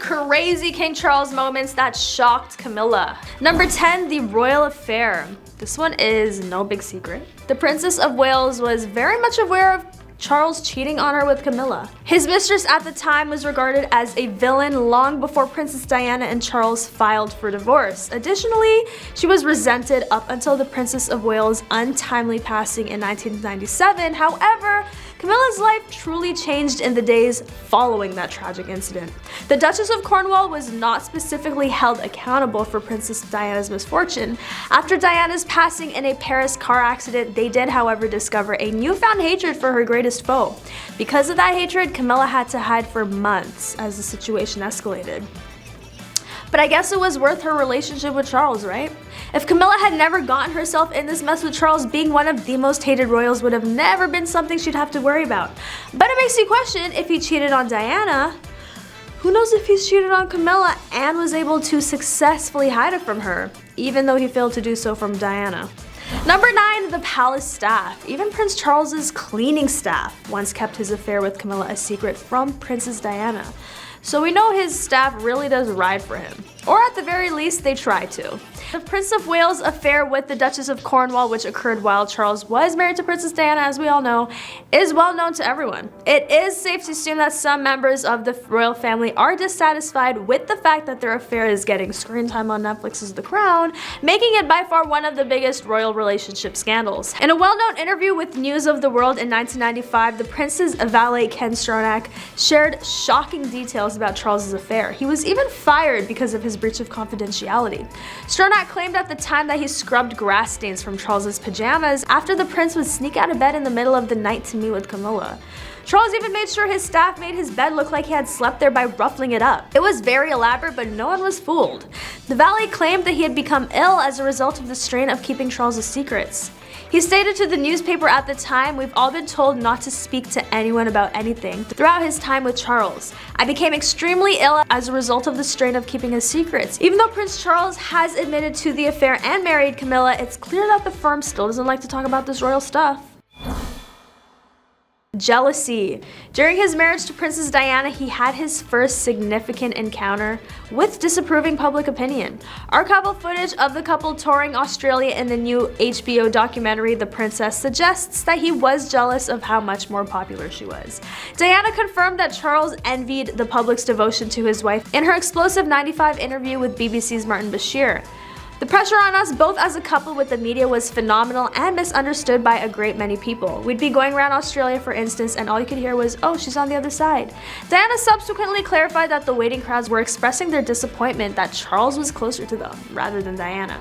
crazy King Charles moments that shocked Camilla. Number 10, the royal affair. This one is no big secret. The Princess of Wales was very much aware of Charles cheating on her with Camilla. His mistress at the time was regarded as a villain long before Princess Diana and Charles filed for divorce. Additionally, she was resented up until the Princess of Wales' untimely passing in 1997. However, Camilla's life truly changed in the days following that tragic incident. The Duchess of Cornwall was not specifically held accountable for Princess Diana's misfortune. After Diana's passing in a Paris car accident, they did, however, discover a newfound hatred for her greatest foe. Because of that hatred, Camilla had to hide for months as the situation escalated. But I guess it was worth her relationship with Charles, right? If Camilla had never gotten herself in this mess with Charles, being one of the most hated royals would have never been something she'd have to worry about. But it makes you question, if he cheated on Diana, who knows if he's cheated on Camilla and was able to successfully hide it from her, even though he failed to do so from Diana. Number 9, the palace staff. Even Prince Charles's cleaning staff once kept his affair with Camilla a secret from Princess Diana. So we know his staff really does ride for him. Or at the very least, they try to. The Prince of Wales' affair with the Duchess of Cornwall, which occurred while Charles was married to Princess Diana, as we all know, is well known to everyone. It is safe to assume that some members of the royal family are dissatisfied with the fact that their affair is getting screen time on Netflix's The Crown, making it by far one of the biggest royal relationship scandals. In a well-known interview with News of the World in 1995, the prince's valet Ken Stronach shared shocking details about Charles's affair. He was even fired because of his breach of confidentiality. Stronach claimed at the time that he scrubbed grass stains from Charles's pajamas after the prince would sneak out of bed in the middle of the night to meet with Camilla. Charles even made sure his staff made his bed look like he had slept there by ruffling it up. It was very elaborate, but no one was fooled. The valet claimed that he had become ill as a result of the strain of keeping Charles's secrets. He stated to the newspaper at the time, "We've all been told not to speak to anyone about anything throughout his time with Charles. I became extremely ill as a result of the strain of keeping his secrets." Even though Prince Charles has admitted to the affair and married Camilla, it's clear that the firm still doesn't like to talk about this royal stuff. Jealousy. During his marriage to Princess Diana, he had his first significant encounter with disapproving public opinion. Archival footage of the couple touring Australia in the new HBO documentary The Princess suggests that he was jealous of how much more popular she was. Diana confirmed that Charles envied the public's devotion to his wife in her explosive '95 interview with BBC's Martin Bashir. "The pressure on us both as a couple with the media was phenomenal and misunderstood by a great many people. We'd be going around Australia, for instance, and all you could hear was, 'Oh, she's on the other side.'" Diana subsequently clarified that the waiting crowds were expressing their disappointment that Charles was closer to them rather than Diana.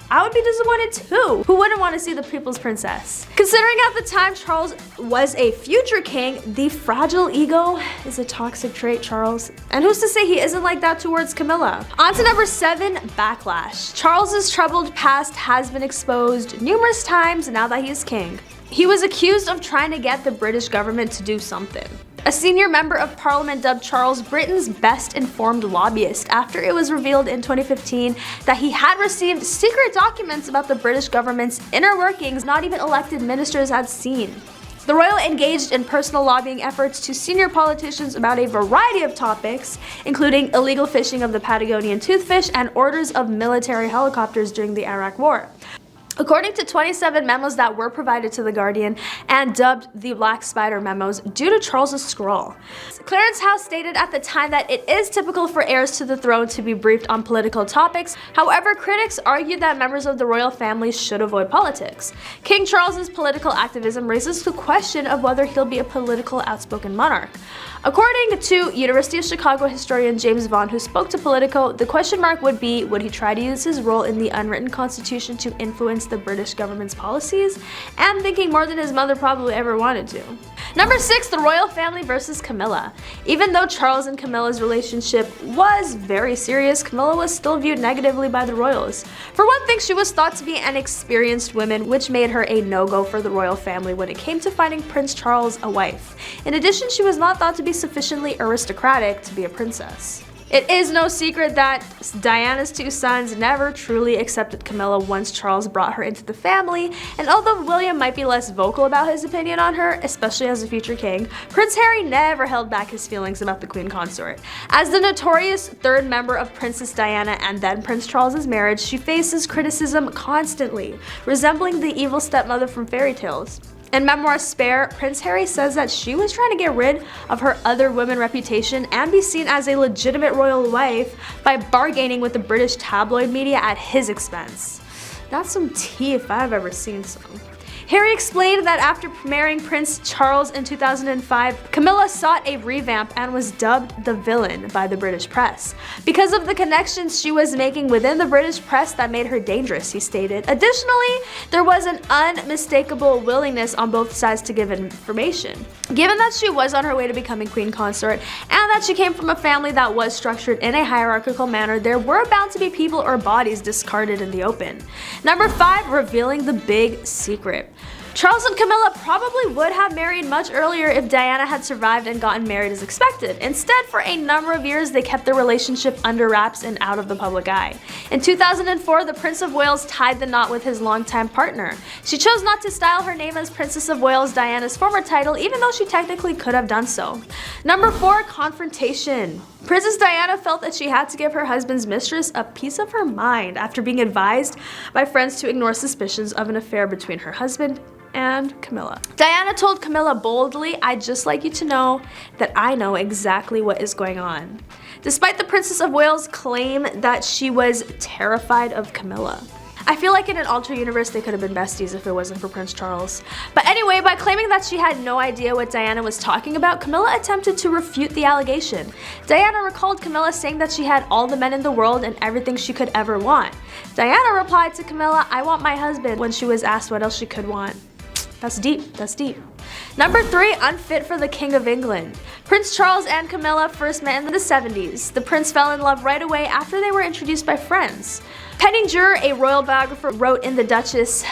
I would be disappointed too. Who wouldn't want to see the people's princess? Considering at the time Charles was a future king, the fragile ego is a toxic trait, Charles. And who's to say he isn't like that towards Camilla? On to number 7, backlash. Charles's troubled past has been exposed numerous times now that he is king. He was accused of trying to get the British government to do something. A senior member of parliament dubbed Charles Britain's best informed lobbyist after it was revealed in 2015 that he had received secret documents about the British government's inner workings not even elected ministers had seen. The royal engaged in personal lobbying efforts to senior politicians about a variety of topics, including illegal fishing of the Patagonian toothfish and orders of military helicopters during the Iraq War. According to 27 memos that were provided to The Guardian and dubbed the Black Spider memos due to Charles's scrawl. Clarence House stated at the time that it is typical for heirs to the throne to be briefed on political topics. However, critics argued that members of the royal family should avoid politics. King Charles's political activism raises the question of whether he'll be a political outspoken monarch. According to University of Chicago historian James Vaughn, who spoke to Politico, the question mark would be, would he try to use his role in the unwritten constitution to influence the British government's policies? And thinking more than his mother probably ever wanted to. Number 6, the royal family versus Camilla. Even though Charles and Camilla's relationship was very serious, Camilla was still viewed negatively by the royals. For one thing, she was thought to be an experienced woman, which made her a no-go for the royal family when it came to finding Prince Charles a wife. In addition, she was not thought to be sufficiently aristocratic to be a princess. It is no secret that Diana's two sons never truly accepted Camilla once Charles brought her into the family, and although William might be less vocal about his opinion on her, especially as a future king, Prince Harry never held back his feelings about the Queen Consort. As the notorious third member of Princess Diana and then Prince Charles's marriage, she faces criticism constantly, resembling the evil stepmother from fairy tales. In memoir Spare, Prince Harry says that she was trying to get rid of her other women reputation and be seen as a legitimate royal wife by bargaining with the British tabloid media at his expense. That's some tea if I've ever seen some. Harry explained that after marrying Prince Charles in 2005, Camilla sought a revamp and was dubbed the villain by the British press. Because of the connections she was making within the British press that made her dangerous, he stated. Additionally, there was an unmistakable willingness on both sides to give information. Given that she was on her way to becoming Queen Consort and that she came from a family that was structured in a hierarchical manner, there were bound to be people or bodies discarded in the open. Number 5, revealing the big secret. Charles and Camilla probably would have married much earlier if Diana had survived and gotten married as expected. Instead, for a number of years, they kept their relationship under wraps and out of the public eye. In 2004, the Prince of Wales tied the knot with his longtime partner. She chose not to style her name as Princess of Wales, Diana's former title, even though she technically could have done so. Number 4, confrontation. Princess Diana felt that she had to give her husband's mistress a piece of her mind after being advised by friends to ignore suspicions of an affair between her husband and Camilla. Diana told Camilla boldly, "I'd just like you to know that I know exactly what is going on." Despite the Princess of Wales' claim that she was terrified of Camilla. I feel like in an alternate universe they could have been besties if it wasn't for Prince Charles. But anyway, by claiming that she had no idea what Diana was talking about, Camilla attempted to refute the allegation. Diana recalled Camilla saying that she had all the men in the world and everything she could ever want. Diana replied to Camilla, "I want my husband," when she was asked what else she could want. That's deep, that's deep. Number 3, unfit for the King of England. Prince Charles and Camilla first met in the 70s. The prince fell in love right away after they were introduced by friends. Penninger, a royal biographer, wrote in the Duchess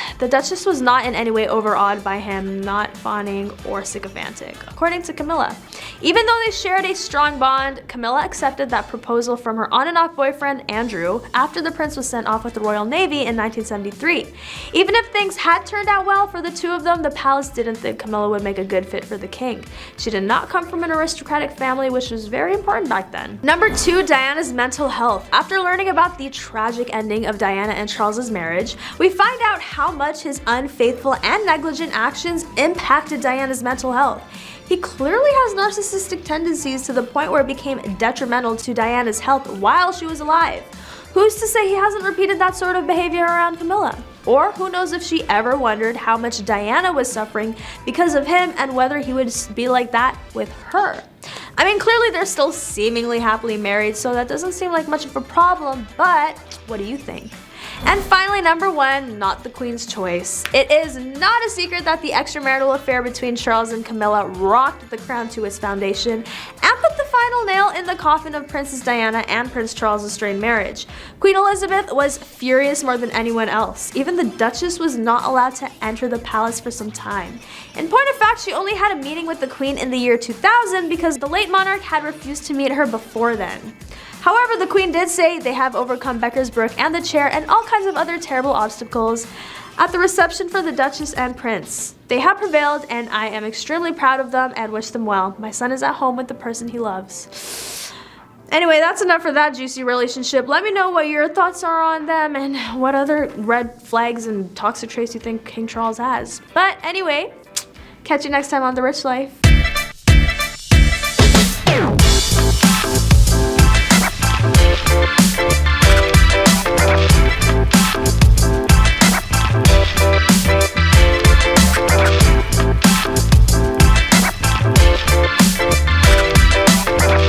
was not in any way overawed by him, not fawning or sycophantic, according to Camilla. Even though they shared a strong bond, Camilla accepted that proposal from her on-and-off boyfriend, Andrew, after the prince was sent off with the Royal Navy in 1973. Even if things had turned out well for the two of them, the palace didn't think Camilla would make a good fit for the king. She did not come from an aristocratic family, which was very important back then. Number 2, Diana's mental health. After learning about the tragic ending of Diana and Charles's marriage, we find out how much his unfaithful and negligent actions impacted Diana's mental health. He clearly has narcissistic tendencies to the point where it became detrimental to Diana's health while she was alive. Who's to say he hasn't repeated that sort of behavior around Camilla? Or who knows if she ever wondered how much Diana was suffering because of him and whether he would be like that with her. I mean, clearly they're still seemingly happily married, so that doesn't seem like much of a problem, but what do you think? And finally, number 1, not the Queen's choice. It is not a secret that the extramarital affair between Charles and Camilla rocked the crown to its foundation and put the final nail in the coffin of Princess Diana and Prince Charles' strained marriage. Queen Elizabeth was furious more than anyone else. Even the Duchess was not allowed to enter the palace for some time. In point of fact, she only had a meeting with the Queen in the year 2000 because the late monarch had refused to meet her before then. However, the Queen did say they have overcome Becker's Brook and the chair and all kinds of other terrible obstacles at the reception for the Duchess and Prince. They have prevailed, and I am extremely proud of them and wish them well. My son is at home with the person he loves. Anyway, that's enough for that juicy relationship. Let me know what your thoughts are on them and what other red flags and toxic traits you think King Charles has. But anyway, catch you next time on The Rich Life.